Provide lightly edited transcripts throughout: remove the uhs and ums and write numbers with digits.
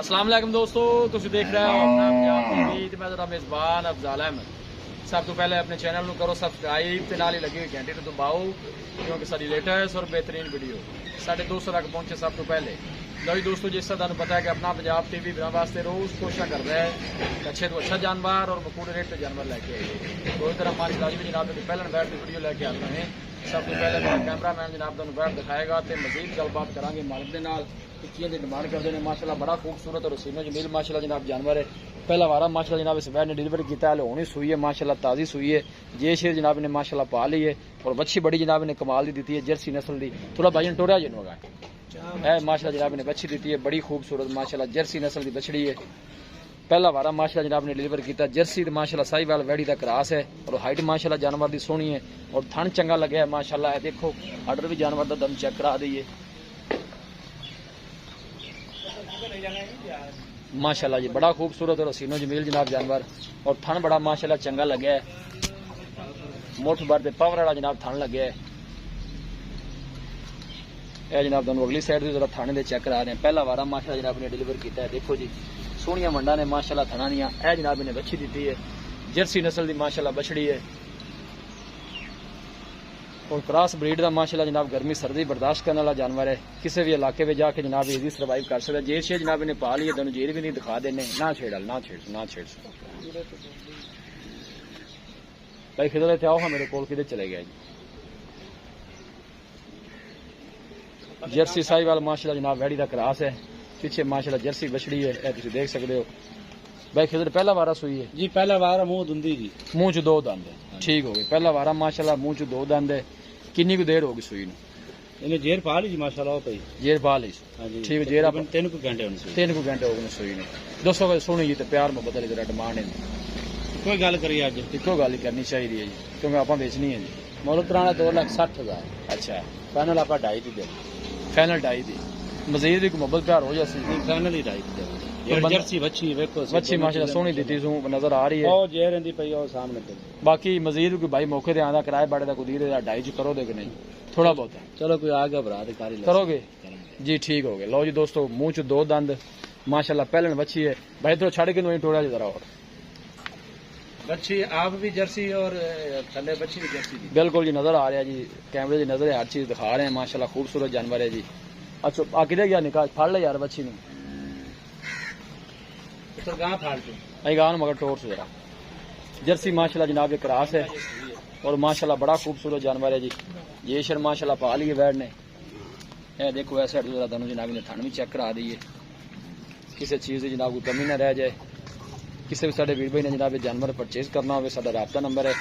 अस्सलाम वालेकुम दोस्तों, तुम देख रहे हो अपना पंजाब टीवी ते मैं तेरा मेज़बान अफजाल अहमद। सब तो पहले अपने चैनल को करो सब्सक्राइब ते नाल ही लगी हुई घंटी तो दबाओ क्योंकि सारी लेटेस्ट और बेहतरीन वीडियो साढ़े दोस्तों तक पहुंचे सब तो पहले। लो जी दोस्तों, जिस तरह तुम पता है कि अपना पंजाब टीवी बिना वास्ते रोज़ कोशिश कर रहा है अच्छे तो अच्छा जानवर और मकूल रेट पर जानवर लैके आइए। तो इस तरह माशाल्लाह भी जनाब ने पहले बैठ की वीडियो लैके आते हैं। सब तो पहले मेरा कैमरा मैन जनाब तुम बैठ दिखाएगा तो मजीद गलबात करांगे मालिक के नाल टिक्कियां की डिमांड करते हैं। माशाल्लाह बड़ा खूबसूरत और सीनो जमील माशाल्लाह जनाब जानवर है। पहला वारा माशाल्लाह जनाब इस बैठ ने डिलीवरी किया है, होनी सुई है माशाल्लाह, ताज़ी सुई है। जे शेर जनाब ने माशाल्लाह पा ली है और बच्ची बड़ी जनाब ने कमाल दी दी है, जर्सी नस्ल की। थोड़ा भाई टोरिया जिन होगा है माशाल्लाह जनाब ने बच्ची दी है, बड़ी खूबसूरत माशाल्लाह जर्सी नस्ल की बछड़ी है। पहला वारा माशाल्लाह जनाब ने डिलीवर किया जर्सी माशाल्लाह साहिवाल वैड़ी का क्रॉस है और हाइट माशाल्लाह जानवर की सोहनी है और थन चंगा लगे है माशाल्लाह। है देखो आर्डर भी जानवर का दम चेक करा दी है माशाल्लाह जी, बड़ा खूबसूरत और हसीनो जमील जनाब जानवर और थन बड़ा माशाल्लाह चंगा लगे है। मुठ भर से पावर वाला जनाब थन लगे है। यह जनाब दोनों अगली साइड से जरा थाने दे चेक करा रहे हैं। पहला वारा माशाल्लाह जनाब ने डिलीवर किया है, देखो जी सोहनिया मंडा ने माशाल्लाह थना दियां। यह जनाब ने बच्ची दी है, जर्सी नस्ल की माशाल्लाह बछड़ी है और क्रॉस ब्रीड का माशाल्लाह जनाब गर्मी सर्दी बर्दाश्त करने वाला जानवर है। किसी भी इलाके में जाके जनाब इजी सर्वाइव कर सकता है। जेर शेर जनाब ने पा ली है, दोनों जेर भी नहीं दिखा देने। ना छेड़ ना छेड़ ना छेड़ भाई खिदर इतने आओ, हाँ मेरे कोल किधर चले गया जी। जर्सी साहिवाल माशाल्लाह जनाब वैड़ी का क्रॉस है, पीछे माशाल्लाह जर्सी बछड़ी है, तुम देख सकते हो। भाई खिदर पहला वारा सुई है जी, पहला वारा मुंह दुंदी जी, मुंह च दो दंद है, ठीक हो गए। पहला वारा माशाल्लाह मुंह च दो दंद है। किन्नी को देर होगी सुई नूं? इन्हें जेर पा ली जी माशाल्लाह पई जेर पा ली ठीक है। जेर आप 3 घंटे होने से 3 घंटे हो गए सुई ने। दोस्तों सोनी जी तो प्यार मोहब्बत वाली जरा डिमांड है, कोई गल करिए अज इको गल ही करनी चाहिए है जी क्योंकि आप बेचनी है जी। मुल कराना 2,60,000। अच्छा फाइनल आप 2.5 दी दे, फाइनल 2.5 दी मजीद भी मोहब्बत प्यार हो जासी फाइनल ही 2.5 दी दे। जर्सी बच्ची वेखो बच्ची माशाल्लाह सोहनी दी सू नजर आ रही है। ओ जेर रंदी पई ओ सामने पे। बाकी मजीद कोई भाई मौके ते आंदा किराए बाड़े दा कोई दी 2.5 करो दे कि नहीं? थोड़ा बहुत है, चलो कोई आ गया भरा ते कारी करोगे जी, ठीक हो गया। लो जी दोस्तों, मुंह च दो दंद माशाल्लाह पहलन बच्ची है। भाई तो छड़ के नु टोड़ा जरा और बच्ची आप भी जर्सी और थल्ले बच्ची भी जर्सी दी बिल्कुल जी नजर आ रहा है जी, कैमरे की नजर है, हर चीज दिखा रहे हैं माशाल्लाह खूबसूरत जानवर है जी। अच्छा आ किधर गया निकाल फाड़ ले यार बच्ची नु तो गां फाड़ के आई गान मगर टोर से जरा जर्सी माशाल्लाह जनाब एक क्रॉस है और माशाल्लाह बड़ा खूबसूरत जानवर है जी। ये शर माशाल्लाह पा ली है बैठ ने। यह देखो ऐसा जरा दोनों जनाब ने थन भी चेक करा दी है, किसी चीज़ की जनाब को कमी ना रह जाए। किसी भी साढ़े वीर भाई ने जनाब जानवर परचेज करना हो साਡਾ राबता नंबर है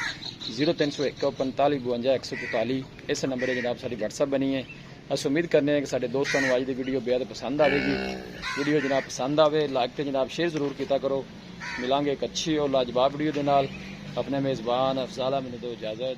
0301 45 52 144। इस नंबर है जनाब साड़ी व्हाट्सअप बनी है। अस उम्मीद करने हैं कि साढ़े दोस्तों को अज की वीडियो बेहद पसंद आएगी। वीडियो जनाब पसंद आए लाइक तो जनाब शेयर जरूर किया करो। मिलांगे एक अच्छी और लाजवाब वीडियो के नाल। अपने मेज़बान अफजाल मैंने दो इजाज़त।